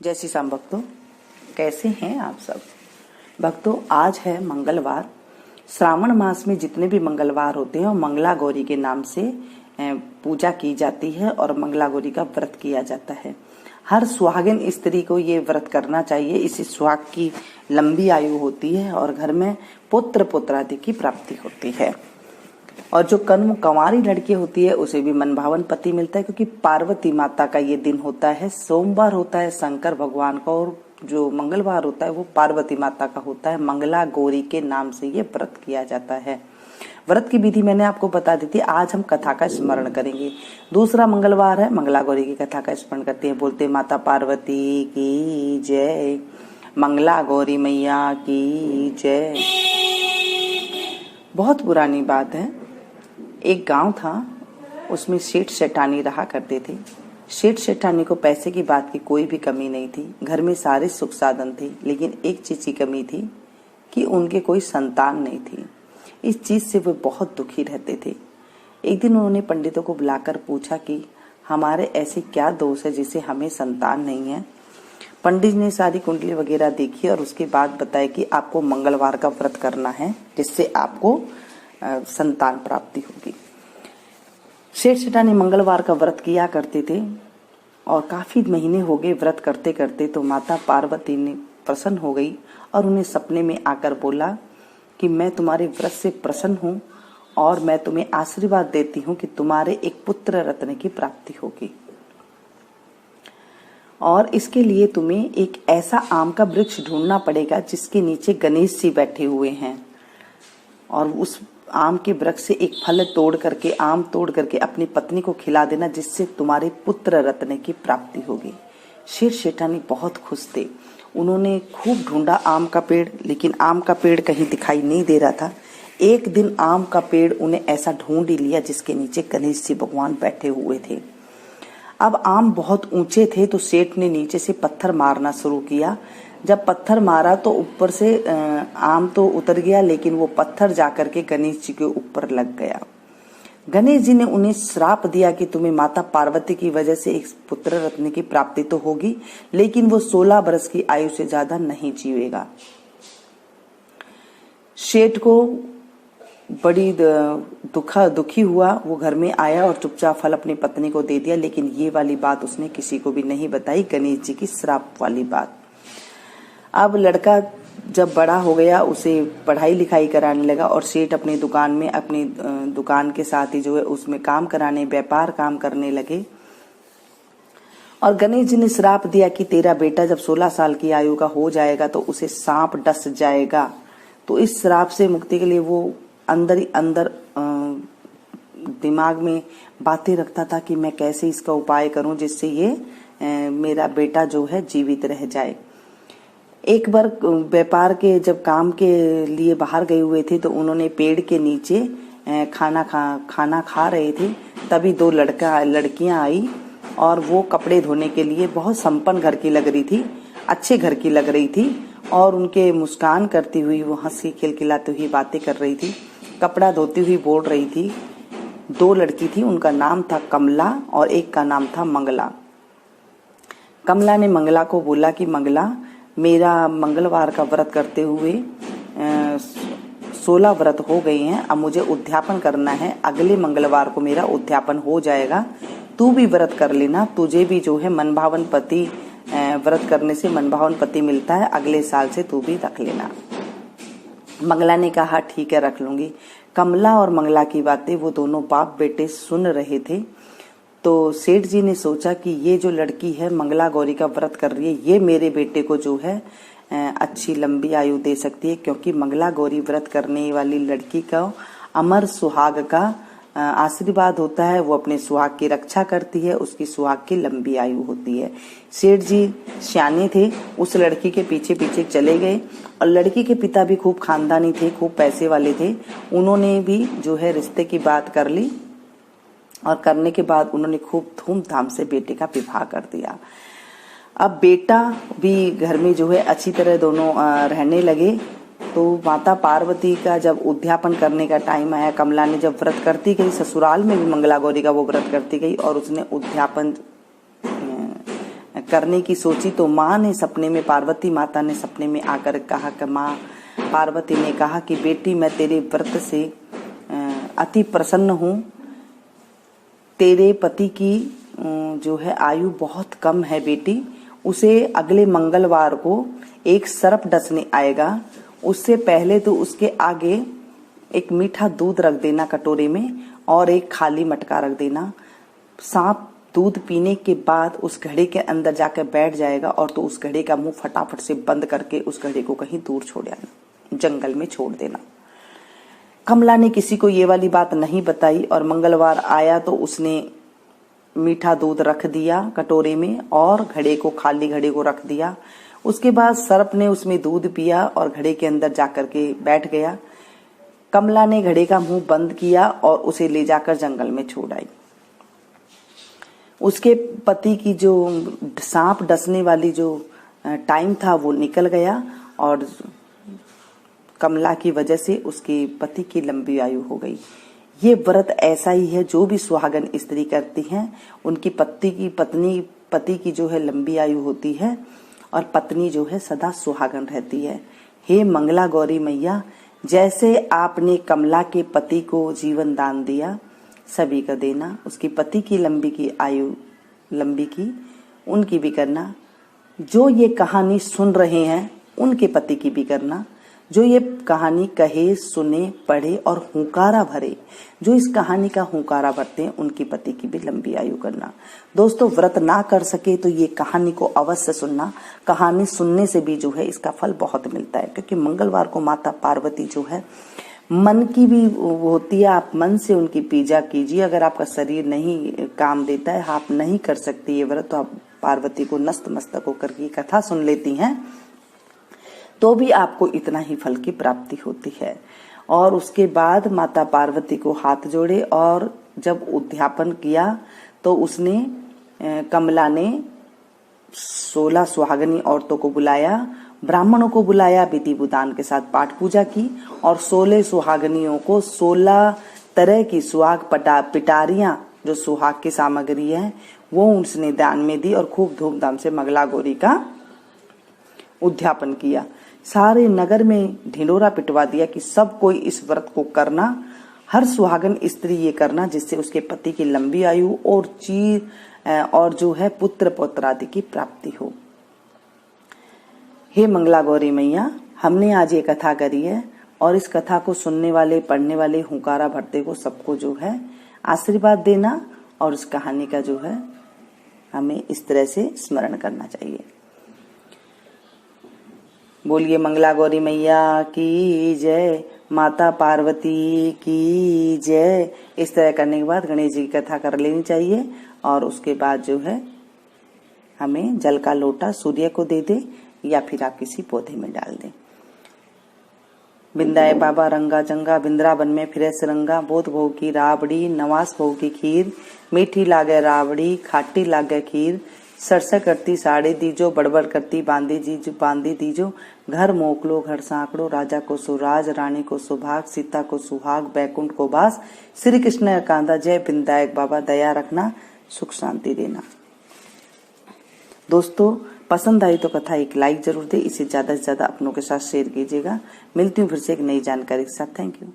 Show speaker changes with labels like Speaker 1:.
Speaker 1: जय श्री राम भक्तों, कैसे हैं आप सब भक्तों। आज है मंगलवार। श्रावण मास में जितने भी मंगलवार होते हैं और मंगला गौरी के नाम से पूजा की जाती है और मंगला गौरी का व्रत किया जाता है। हर सुहागिन स्त्री को ये व्रत करना चाहिए। इससे सुहाग की लंबी आयु होती है और घर में पुत्र पुत्रादि की प्राप्ति होती है। और जो कंवारी लड़की होती है उसे भी मनभावन पति मिलता है, क्योंकि पार्वती माता का ये दिन होता है। सोमवार होता है शंकर भगवान का और जो मंगलवार होता है वो पार्वती माता का होता है। मंगला गौरी के नाम से ये व्रत किया जाता है। व्रत की विधि मैंने आपको बता दी थी। आज हम कथा का स्मरण करेंगे। दूसरा मंगलवार है, मंगला गौरी की कथा का स्मरण करते हैं। बोलते माता पार्वती की जय, मंगला गौरी मैया की जय। बहुत पुरानी बात है। एक गांव था, उसमें सेठ सेठानी रहा करते थे। सेठ सेठानी को पैसे की बात की कोई भी कमी नहीं थी। घर में सारे सुख साधन थे, लेकिन एक चीज की कमी थी कि उनके कोई संतान नहीं थी। इस चीज से वे बहुत दुखी रहते थे। एक दिन उन्होंने पंडितों को बुलाकर पूछा कि हमारे ऐसे क्या दोष है जिससे हमें संतान नहीं है। पंडित ने सारी कुंडली वगैरह देखी और उसके बाद बताया कि आपको मंगलवार का व्रत करना है, जिससे आपको संतान प्राप्ति होगी। सेठ सेठानी मंगलवार का व्रत किया करते थे और काफी महीने हो गए व्रत करते करते। तो माता पार्वती ने प्रसन्न हो गई और उन्हें सपने में आकर बोला कि मैं तुम्हारे व्रत से प्रसन्न हूँ और मैं तुम्हें आशीर्वाद देती हूँ कि तुम्हारे एक पुत्र रत्न की प्राप्ति होगी। और इसके लिए तुम्हें एक ऐसा आम का वृक्ष ढूंढना पड़ेगा जिसके नीचे गणेश जी बैठे हुए हैं, और उस आम के वृक्ष से एक फल तोड़ करके अपनी पत्नी को खिला देना, जिससे तुम्हारे पुत्र रत्न की प्राप्ति होगी। शेर सेठानी बहुत खुश थे। उन्होंने खूब ढूंढा आम का पेड़, लेकिन आम का पेड़ कहीं दिखाई नहीं दे रहा था। एक दिन आम का पेड़ उन्हें ऐसा ढूंढ ही लिया जिसके नीचे गणेश जी भगवान बैठे हुए थे। अब आम बहुत ऊंचे थे तो सेठ ने नीचे से पत्थर मारना शुरू किया। जब पत्थर मारा तो ऊपर से आम तो उतर गया, लेकिन वो पत्थर जाकर के गणेश जी के ऊपर लग गया। गणेश जी ने उन्हें श्राप दिया कि तुम्हें माता पार्वती की वजह से एक पुत्र रत्न की प्राप्ति तो होगी, लेकिन वो 16 वर्ष की आयु से ज्यादा नहीं जीवेगा। सेठ को बड़ी दुखी हुआ। वो घर में आया और चुपचाप फल अपनी पत्नी को दे दिया, लेकिन ये वाली बात उसने किसी को भी नहीं बताई, गणेश जी की श्राप वाली बात। अब लड़का जब बड़ा हो गया उसे पढ़ाई लिखाई कराने लगा और सेठ अपनी दुकान में अपनी दुकान के साथ ही जो है उसमें काम कराने, व्यापार काम करने लगे। और गणेश जी ने श्राप दिया कि तेरा बेटा जब 16 साल की आयु का हो जाएगा तो उसे सांप डस जाएगा। तो इस श्राप से मुक्ति के लिए वो अंदर ही अंदर दिमाग में बातें रखता था कि मैं कैसे इसका उपाय करूं जिससे ये मेरा बेटा जो है जीवित रह जाए। एक बार व्यापार के जब काम के लिए बाहर गए हुए थे तो उन्होंने पेड़ के नीचे खाना खा रहे थे। तभी 2 लड़कियां आई और वो कपड़े धोने के लिए बहुत संपन्न घर की लग रही थी, अच्छे घर की लग रही थी। और उनके मुस्कान करती हुई, वो हंसी खिलखिलाती हुई बातें कर रही थी, कपड़ा धोती हुई बोल रही थी। 2 लड़की थी, उनका नाम था कमला और एक का नाम था मंगला। कमला ने मंगला को बोला कि मंगला, मेरा मंगलवार का व्रत करते हुए 16 व्रत हो गए हैं। अब मुझे उद्यापन करना है। अगले मंगलवार को मेरा उद्यापन हो जाएगा, तू भी व्रत कर लेना। तुझे भी जो है मनभावन पति, व्रत करने से मनभावन पति मिलता है, अगले साल से तू भी रख लेना। मंगला ने कहा ठीक है, रख लूंगी। कमला और मंगला की बातें वो दोनों बाप बेटे सुन रहे थे। तो सेठ जी ने सोचा कि ये जो लड़की है मंगला गौरी का व्रत कर रही है, ये मेरे बेटे को जो है अच्छी लंबी आयु दे सकती है, क्योंकि मंगला गौरी व्रत करने वाली लड़की का अमर सुहाग का आशीर्वाद होता है। वो अपने सुहाग की रक्षा करती है, उसकी सुहाग की लंबी आयु होती है। सेठ जी सियाने थे, उस लड़की के पीछे पीछे चले गए और लड़की के पिता भी खूब खानदानी थे, खूब पैसे वाले थे। उन्होंने भी जो है रिश्ते की बात कर ली और करने के बाद उन्होंने खूब धूमधाम से बेटे का विवाह कर दिया। अब बेटा भी घर में जो है अच्छी तरह दोनों रहने लगे। तो माता पार्वती का जब उद्यापन करने का टाइम आया, कमला ने जब व्रत करती गई, ससुराल में भी मंगला गौरी का वो व्रत करती गई और उसने उद्यापन करने की सोची तो माँ ने सपने में, पार्वती माता ने सपने में आकर कहा कि माँ पार्वती ने कहा कि बेटी मैं तेरे व्रत से अति प्रसन्न हूँ। तेरे पति की जो है आयु बहुत कम है बेटी, उसे अगले मंगलवार को एक सर्प डसने आएगा, उससे पहले तो उसके आगे एक मीठा दूध रख देना कटोरे में और एक खाली मटका रख देना। सांप दूध पीने के बाद उस घड़े के अंदर जाकर बैठ जाएगा और तो उस घड़े का मुंह फटाफट से बंद करके उस घड़े को कहीं दूर छोड़ आना, जंगल में छोड़ देना। कमला ने किसी को ये वाली बात नहीं बताई और मंगलवार आया तो उसने मीठा दूध रख दिया कटोरे में और घड़े को, खाली घड़े को रख दिया। उसके बाद सर्प ने उसमें दूध पिया और घड़े के अंदर जाकर के बैठ गया। कमला ने घड़े का मुंह बंद किया और उसे ले जाकर जंगल में छोड़ आई। उसके पति की जो सांप डसने वाली जो टाइम था वो निकल गया और कमला की वजह से उसके पति की लंबी आयु हो गई। ये व्रत ऐसा ही है, जो भी सुहागन स्त्री करती हैं उनकी पति की जो है लंबी आयु होती है और पत्नी जो है सदा सुहागन रहती है। हे मंगला गौरी मैया, जैसे आपने कमला के पति को जीवन दान दिया, सभी का देना, उसकी पति की आयु लंबी की उनकी भी करना। जो ये कहानी सुन रहे हैं उनके पति की भी करना। जो ये कहानी कहे, सुने, पढ़े और हुंकारा भरे, जो इस कहानी का हुंकारा भरते हैं उनकी पति की भी लंबी आयु करना। दोस्तों, व्रत ना कर सके तो ये कहानी को अवश्य सुनना। कहानी सुनने से भी जो है इसका फल बहुत मिलता है, क्योंकि मंगलवार को माता पार्वती जो है मन की भी होती है। आप मन से उनकी पूजा कीजिए। अगर आपका शरीर नहीं काम देता है, आप नहीं कर सकती ये व्रत, तो आप पार्वती को नस्त मस्तक होकर की कथा सुन लेती हैं तो भी आपको इतना ही फल की प्राप्ति होती है। और उसके बाद माता पार्वती को हाथ जोड़े और जब उद्यापन किया तो उसने कमला ने 16 सुहागनी औरतों को बुलाया, ब्राह्मणों को बुलाया, विधि विधान के साथ पाठ पूजा की और 16 सुहागनियों को 16 तरह की सुहाग पिटारियां, जो सुहाग की सामग्री है, वो उसने दान में दी और खूब धूमधाम से मंगला गौरी का उद्यापन किया। सारे नगर में ढिंडोरा पिटवा दिया कि सब कोई इस व्रत को करना, हर सुहागन स्त्री ये करना, जिससे उसके पति की लंबी आयु और जो है पुत्र पौत्र आदि की प्राप्ति हो। हे मंगला गौरी मैया, हमने आज ये कथा करी है और इस कथा को सुनने वाले, पढ़ने वाले, हुंकारा भरते को सबको जो है आशीर्वाद देना और उस कहानी का जो है हमें इस तरह से स्मरण करना चाहिए। बोलिए मंगला गौरी मैया की जय, माता पार्वती की जय। इस तरह करने के बाद गणेश जी की कथा कर लेनी चाहिए और उसके बाद जो है हमें जल का लोटा सूर्य को दे दे या फिर आप किसी पौधे में डाल दें। बिंदाए बाबा रंगा चंगा, वृंदावन में फिरे सिरंगा, बोध भोग की राबड़ी, नवास भोग की खीर, मीठी लागे राबड़ी, खाटी लागे खीर, सरसा करती साड़ी दीजो, बड़बड़ करती बांदी दीजो, घर मोकलो घर सांकड़ो, राजा को सुराज, रानी को सुभाग, सीता को सुहाग, बैकुंठ को बास, श्री कृष्ण कांदा, जय विनायक बाबा, दया रखना, सुख शांति देना। दोस्तों, पसंद आई तो कथा एक लाइक जरूर दे, इसे ज्यादा से ज्यादा अपनों के साथ शेयर कीजिएगा। मिलती हूँ फिर से एक नई जानकारी के साथ। Thank you.